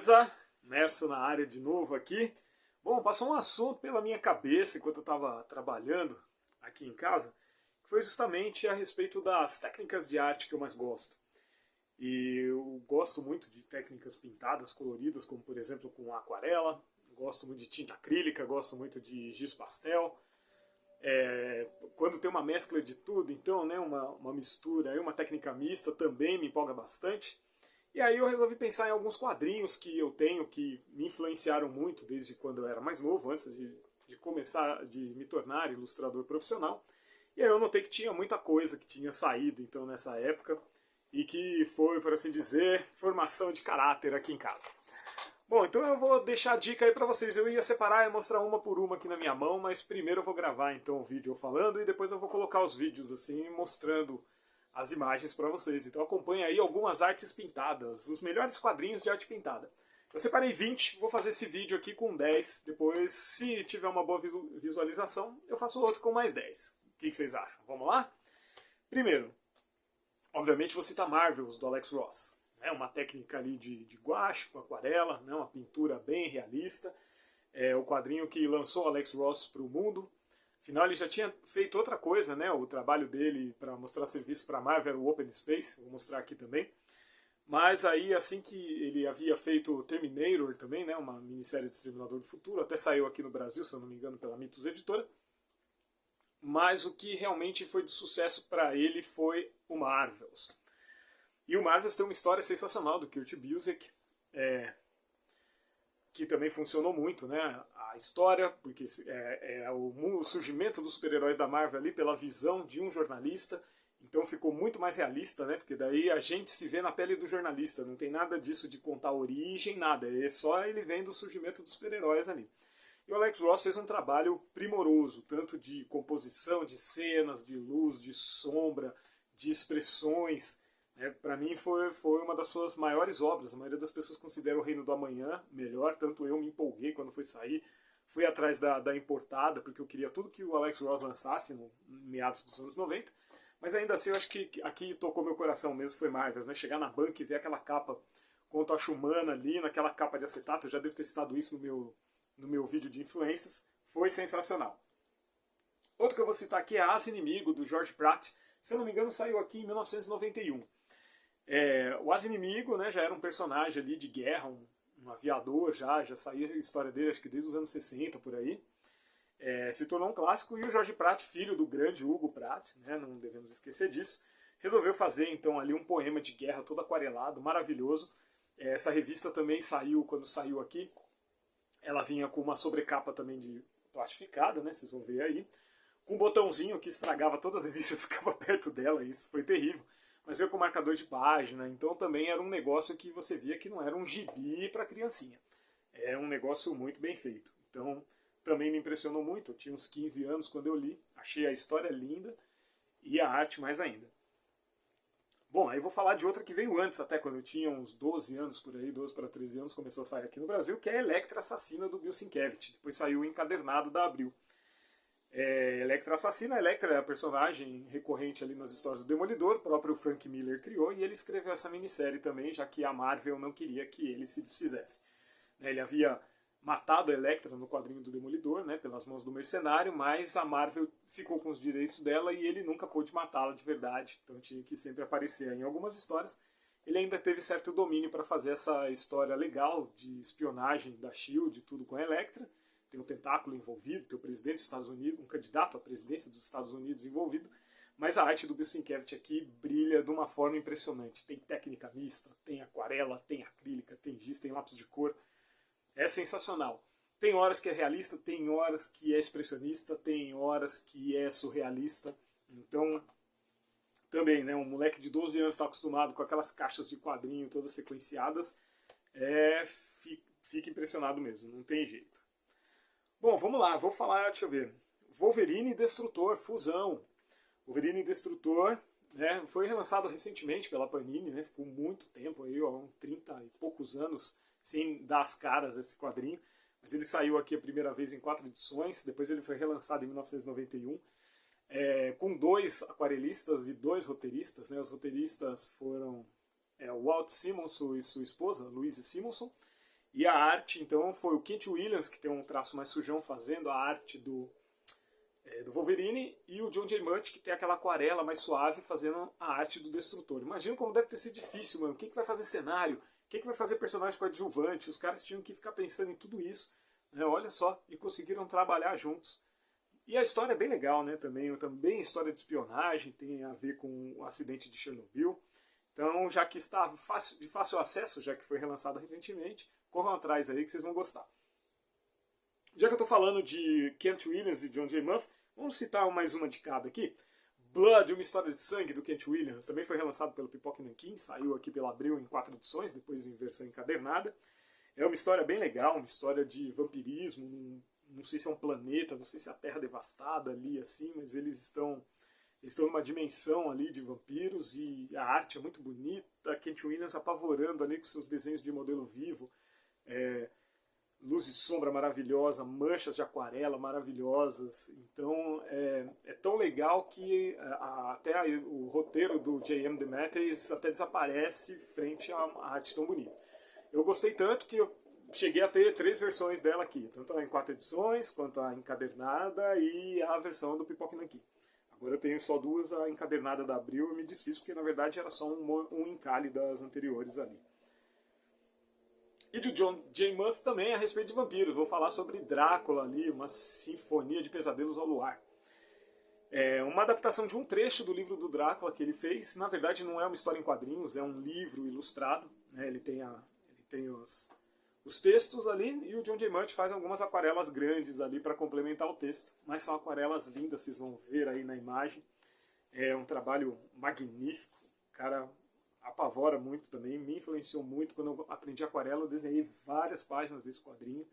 Beleza? Nerso na área de novo aqui. Bom, passou um assunto pela minha cabeça enquanto eu estava trabalhando aqui em casa, que foi justamente a respeito das técnicas de arte que eu mais gosto. E eu gosto muito de técnicas pintadas, coloridas, como por exemplo com aquarela, gosto muito de tinta acrílica, gosto muito de giz pastel. Quando tem uma mescla de tudo, então, né, uma mistura, uma técnica mista também me empolga bastante. E aí eu resolvi pensar em alguns quadrinhos que eu tenho que me influenciaram muito desde quando eu era mais novo, antes de começar, de me tornar ilustrador profissional. E aí eu notei que tinha muita coisa que tinha saído então nessa época e que foi, por assim dizer, formação de caráter aqui em casa. Bom, então eu vou deixar a dica aí pra vocês. Eu ia separar e mostrar uma por uma aqui na minha mão, mas primeiro eu vou gravar então o vídeo eu falando e depois eu vou colocar os vídeos assim mostrando as imagens para vocês. Então acompanhe aí algumas artes pintadas, os melhores quadrinhos de arte pintada. Eu separei 20, vou fazer esse vídeo aqui com 10, depois se tiver uma boa visualização, eu faço outro com mais 10. O que vocês acham? Vamos lá? Primeiro, obviamente vou citar Marvels, do Alex Ross. É uma técnica ali de guache, com aquarela, né? Uma pintura bem realista. É o quadrinho que lançou Alex Ross para o mundo. Afinal, ele já tinha feito outra coisa, né? O trabalho dele para mostrar serviço para a Marvel era o Open Space, vou mostrar aqui também. Mas aí, assim que ele havia feito Terminator também, né? Uma minissérie de Exterminador do Futuro, até saiu aqui no Brasil, se eu não me engano, pela Mitos Editora. Mas o que realmente foi de sucesso para ele foi o Marvels. E o Marvels tem uma história sensacional do Kurt Busiek, que também funcionou muito, né? A história, porque o surgimento dos super-heróis da Marvel ali pela visão de um jornalista, então ficou muito mais realista, né? Porque daí a gente se vê na pele do jornalista, não tem nada disso de contar a origem, nada, é só ele vendo o surgimento dos super-heróis ali. E o Alex Ross fez um trabalho primoroso, tanto de composição de cenas, de luz, de sombra, de expressões. Para mim foi uma das suas maiores obras. A maioria das pessoas considera o Reino do Amanhã melhor, tanto eu me empolguei quando foi sair. Fui atrás da importada, porque eu queria tudo que o Alex Ross lançasse no meados dos anos 90. Mas ainda assim, eu acho que aqui tocou meu coração mesmo, foi Marvel, né? Chegar na banca e ver aquela capa com o Tocha Humana ali, naquela capa de acetato, eu já devo ter citado isso no meu vídeo de influências, foi sensacional. Outro que eu vou citar aqui é As Inimigo, do George Pratt. Se eu não me engano, saiu aqui em 1991. O As-Inimigo, né, já era um personagem ali de guerra, um aviador, já saía a história dele, acho que desde os anos 60, por aí. Se tornou um clássico, e o George Pratt, filho do grande Hugo Pratt, né, não devemos esquecer disso, resolveu fazer então ali um poema de guerra todo aquarelado, maravilhoso. Essa revista também saiu, quando saiu aqui, ela vinha com uma sobrecapa também de plastificada, né, vocês vão ver aí, com um botãozinho que estragava todas as revistas, eu ficava perto dela, isso foi terrível. Mas veio com marcador de página, então também era um negócio que você via que não era um gibi para criancinha. É um negócio muito bem feito. Então também me impressionou muito, eu tinha uns 15 anos quando eu li, achei a história linda e a arte mais ainda. Bom, aí eu vou falar de outra que veio antes, até quando eu tinha uns 12 anos por aí, 12 para 13 anos, começou a sair aqui no Brasil, que é Electra Assassina, do Bill Sienkiewicz. Depois saiu o encadernado da Abril. Electra Assassina. Electra é a personagem recorrente ali nas histórias do Demolidor, o próprio Frank Miller criou, e ele escreveu essa minissérie também, já que a Marvel não queria que ele se desfizesse. Ele havia matado a Electra no quadrinho do Demolidor, né, pelas mãos do mercenário, mas a Marvel ficou com os direitos dela e ele nunca pôde matá-la de verdade, então tinha que sempre aparecer em algumas histórias. Ele ainda teve certo domínio para fazer essa história legal de espionagem da SHIELD e tudo com a Electra. Tem um tentáculo envolvido, tem o presidente dos Estados Unidos, um candidato à presidência dos Estados Unidos envolvido, mas a arte do Bill Sienkiewicz aqui brilha de uma forma impressionante. Tem técnica mista, tem aquarela, tem acrílica, tem giz, tem lápis de cor. É sensacional. Tem horas que é realista, tem horas que é expressionista, tem horas que é surrealista. Então, também, né, um moleque de 12 anos está acostumado com aquelas caixas de quadrinho todas sequenciadas, fica impressionado mesmo, não tem jeito. Bom, vamos lá, vou falar, deixa eu ver. Wolverine e Destrutor, fusão. Wolverine e Destrutor, né, foi relançado recentemente pela Panini, né, ficou muito tempo, aí, ó, uns 30 e poucos anos sem dar as caras esse quadrinho. Mas ele saiu aqui a primeira vez em 4 edições, depois ele foi relançado em 1991, com 2 aquarelistas e 2 roteiristas. Né, os roteiristas foram o Walt Simonson e sua esposa, Louise Simonson, E a arte, então, foi o Kent Williams, que tem um traço mais sujão, fazendo a arte do Wolverine, e o John J. Mutt, que tem aquela aquarela mais suave, fazendo a arte do Destrutor. Imagina como deve ter sido difícil, mano. Quem que vai fazer cenário? Quem que vai fazer personagem coadjuvante? Os caras tinham que ficar pensando em tudo isso, né? Olha só, e conseguiram trabalhar juntos. E a história é bem legal, né? Também história de espionagem, tem a ver com o acidente de Chernobyl. Então, já que está de fácil acesso, já que foi relançado recentemente, corram atrás aí que vocês vão gostar. Já que eu estou falando de Kent Williams e John J. Muth, vamos citar mais uma de cada aqui. Blood, uma história de sangue, do Kent Williams, também foi relançado pelo Pipoca Nankin, saiu aqui pela Abril em 4 edições, depois em versão encadernada. É uma história bem legal, uma história de vampirismo, não sei se é um planeta, não sei se é a Terra devastada ali, assim, mas eles estão numa dimensão ali de vampiros e a arte é muito bonita, Kent Williams apavorando ali com seus desenhos de modelo vivo, luz e sombra maravilhosa, manchas de aquarela maravilhosas. Então é tão legal que até o roteiro do J.M. DeMatteis até desaparece frente à arte tão bonita. Eu gostei tanto que eu cheguei a ter 3 versões dela aqui, tanto a em 4 edições, quanto a encadernada e a versão do Pipoca Nankin. Agora eu tenho só 2, a encadernada da Abril, eu me desfiz porque na verdade era só um encalhe das anteriores ali. E do John J. Muth também a respeito de vampiros. Vou falar sobre Drácula ali, uma sinfonia de pesadelos ao luar. É uma adaptação de um trecho do livro do Drácula que ele fez. Na verdade não é uma história em quadrinhos, é um livro ilustrado, né? Ele tem os textos ali e o John J. Muth faz algumas aquarelas grandes ali para complementar o texto. Mas são aquarelas lindas, vocês vão ver aí na imagem. É um trabalho magnífico. O cara apavora muito também, me influenciou muito. Quando eu aprendi aquarela, eu desenhei várias páginas desse quadrinho,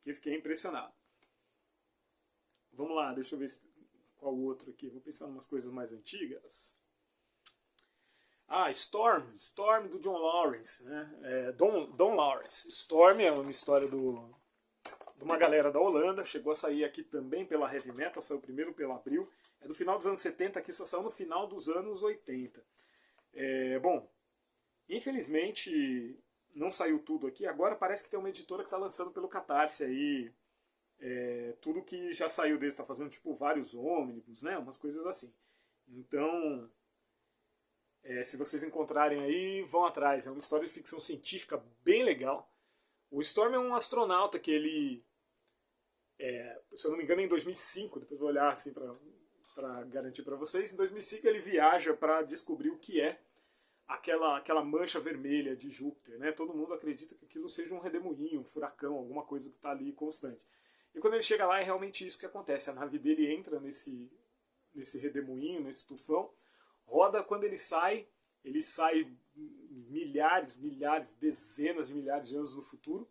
que eu fiquei impressionado. Vamos lá, deixa eu ver qual outro aqui. Vou pensar em umas coisas mais antigas. Storm do John Lawrence, né? Don Lawrence. Storm é uma história de uma galera da Holanda, chegou a sair aqui também pela Heavy Metal, saiu primeiro pela Abril. É do final dos anos 70, aqui só saiu no final dos anos 80. Bom, infelizmente não saiu tudo aqui. Agora parece que tem uma editora que está lançando pelo Catarse aí tudo que já saiu dele. Está fazendo tipo vários ônibus, né? Umas coisas assim. Então, se vocês encontrarem aí, vão atrás. É uma história de ficção científica bem legal. O Storm é um astronauta que ele, se eu não me engano, em 2005, depois vou olhar assim para garantir para vocês, em 2005 ele viaja para descobrir o que é aquela mancha vermelha de Júpiter, né? Todo mundo acredita que aquilo seja um redemoinho, um furacão, alguma coisa que está ali constante. E quando ele chega lá é realmente isso que acontece. A nave dele entra nesse redemoinho, nesse tufão, roda. Quando ele sai milhares, dezenas de milhares de anos no futuro,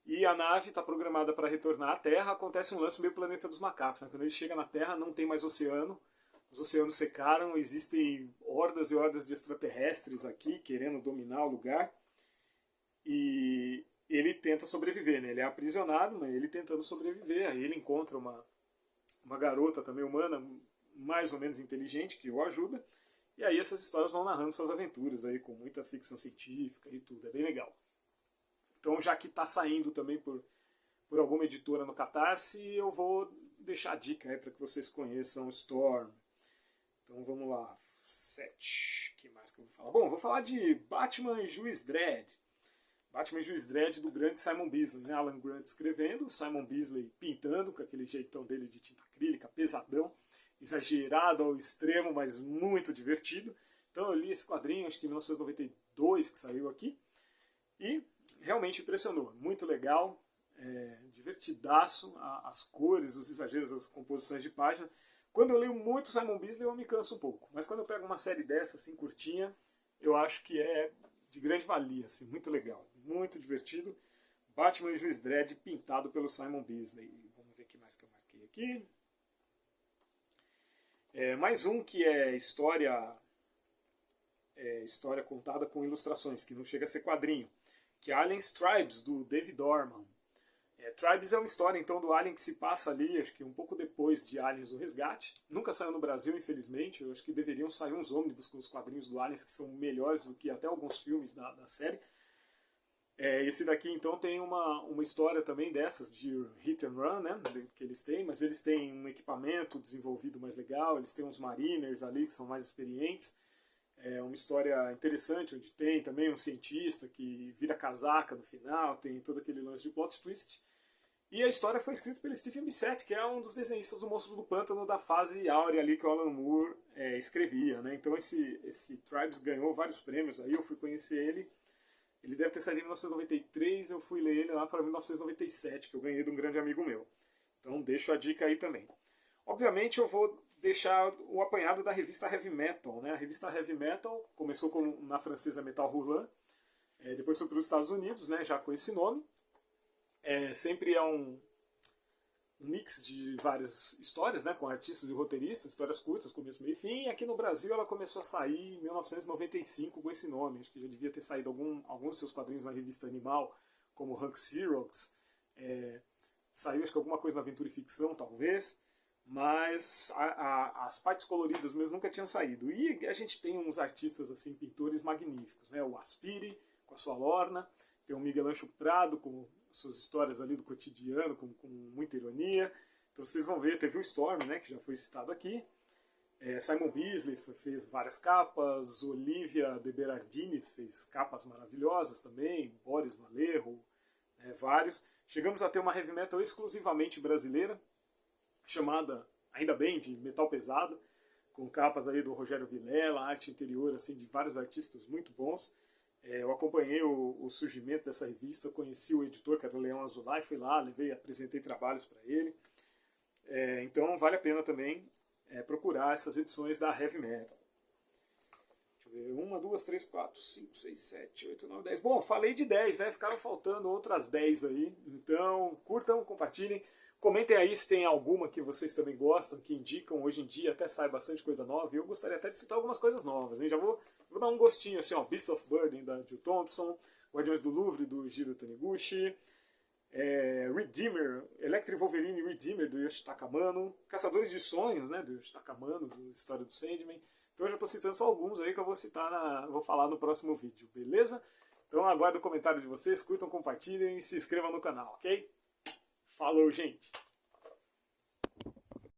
e a nave está programada para retornar à Terra. Acontece um lance meio Planeta dos Macacos, né? Quando ele chega na Terra não tem mais oceano, os oceanos secaram, existem hordas e hordas de extraterrestres aqui querendo dominar o lugar, e ele tenta sobreviver, né? Ele é aprisionado, mas ele tentando sobreviver. Aí ele encontra uma garota também humana, mais ou menos inteligente, que o ajuda, e aí essas histórias vão narrando suas aventuras aí, com muita ficção científica e tudo, é bem legal. Então, já que está saindo também por alguma editora no Catarse, eu vou deixar a dica aí para que vocês conheçam Storm. Então vamos lá, 7. O que mais que eu vou falar? Bom, vou falar de Batman e Juiz Dredd. Batman e Juiz Dredd do grande Simon Bisley, né? Alan Grant escrevendo, Simon Bisley pintando com aquele jeitão dele de tinta acrílica, pesadão, exagerado ao extremo, mas muito divertido. Então eu li esse quadrinho, acho que em 1992 que saiu aqui, e realmente impressionou, muito legal, divertidaço, as cores, os exageros, as composições de página. Quando eu leio muito Simon Bisley eu me canso um pouco, mas quando eu pego uma série dessa, assim, curtinha, eu acho que é de grande valia, assim, muito legal, muito divertido. Batman e Juiz Dredd pintado pelo Simon Bisley. Vamos ver o que mais que eu marquei aqui. Mais um que é história contada com ilustrações, que não chega a ser quadrinho, que é Aliens Tribes, do David Dorman. Tribes é uma história então do Alien que se passa ali, acho que um pouco depois de Aliens o Resgate. Nunca saiu no Brasil, infelizmente. Eu acho que deveriam sair uns ônibus com os quadrinhos do Aliens, que são melhores do que até alguns filmes da série. Esse daqui então tem uma história também dessas de hit and run, né, que eles têm, mas eles têm um equipamento desenvolvido mais legal, eles têm uns mariners ali que são mais experientes. É uma história interessante, onde tem também um cientista que vira casaca no final, tem todo aquele lance de plot twist. E a história foi escrita pelo Stephen Bissette, que é um dos desenhistas do Monstro do Pântano da fase áurea ali que o Alan Moore escrevia, né? Então esse Tribes ganhou vários prêmios, aí eu fui conhecer ele. Ele deve ter saído em 1993, eu fui ler ele lá para 1997, que eu ganhei de um grande amigo meu. Então deixo a dica aí também. Obviamente eu vou deixar o apanhado da revista Heavy Metal, né? A revista Heavy Metal começou na francesa Metal Hurlant, depois foi para os Estados Unidos, né, já com esse nome. Sempre é um mix de várias histórias, né, com artistas e roteiristas, histórias curtas, começo, meio e fim. E aqui no Brasil ela começou a sair em 1995 com esse nome. Acho que já devia ter saído alguns dos seus quadrinhos na revista Animal, como Hank Xerox. Saiu acho que alguma coisa na Aventura e Ficção, talvez. Mas as partes coloridas mesmo nunca tinham saído. E a gente tem uns artistas, assim, pintores magníficos, né? O Aspiri, com a sua Lorna. Tem o Miguel Ancho Prado, com suas histórias ali do cotidiano, com muita ironia. Então vocês vão ver, teve o Storm, né, que já foi citado aqui. Simon Bisley fez várias capas, Olivia de Berardinis fez capas maravilhosas também, Boris Vallejo, vários. Chegamos a ter uma heavy metal exclusivamente brasileira, chamada, ainda bem, de metal pesado, com capas aí do Rogério Vilela, arte interior assim, de vários artistas muito bons. Eu acompanhei o surgimento dessa revista, conheci o editor, que era o Leão Azulay, fui lá, apresentei trabalhos para ele. Então vale a pena também procurar essas edições da Heavy Metal. Deixa eu ver, 1, 2, 3, 4, 5, 6, 7, 8, 9, 10. Bom, falei de 10, né? Ficaram faltando outras 10 aí. Então curtam, compartilhem. Comentem aí se tem alguma que vocês também gostam, que indicam. Hoje em dia até sai bastante coisa nova. E eu gostaria até de citar algumas coisas novas, hein? Já vou dar um gostinho assim, ó. Beast of Burden, da Jill Thompson. Guardiões do Louvre, do Jiro Taniguchi. Redeemer, Electric Wolverine Redeemer, do Yoshitaka Amano. Caçadores de Sonhos, né, do Yoshitaka Amano, do História do Sandman. Então eu já estou citando só alguns aí que eu vou falar no próximo vídeo, beleza? Então aguardo o comentário de vocês, curtam, compartilhem e se inscrevam no canal, ok? Falou, gente!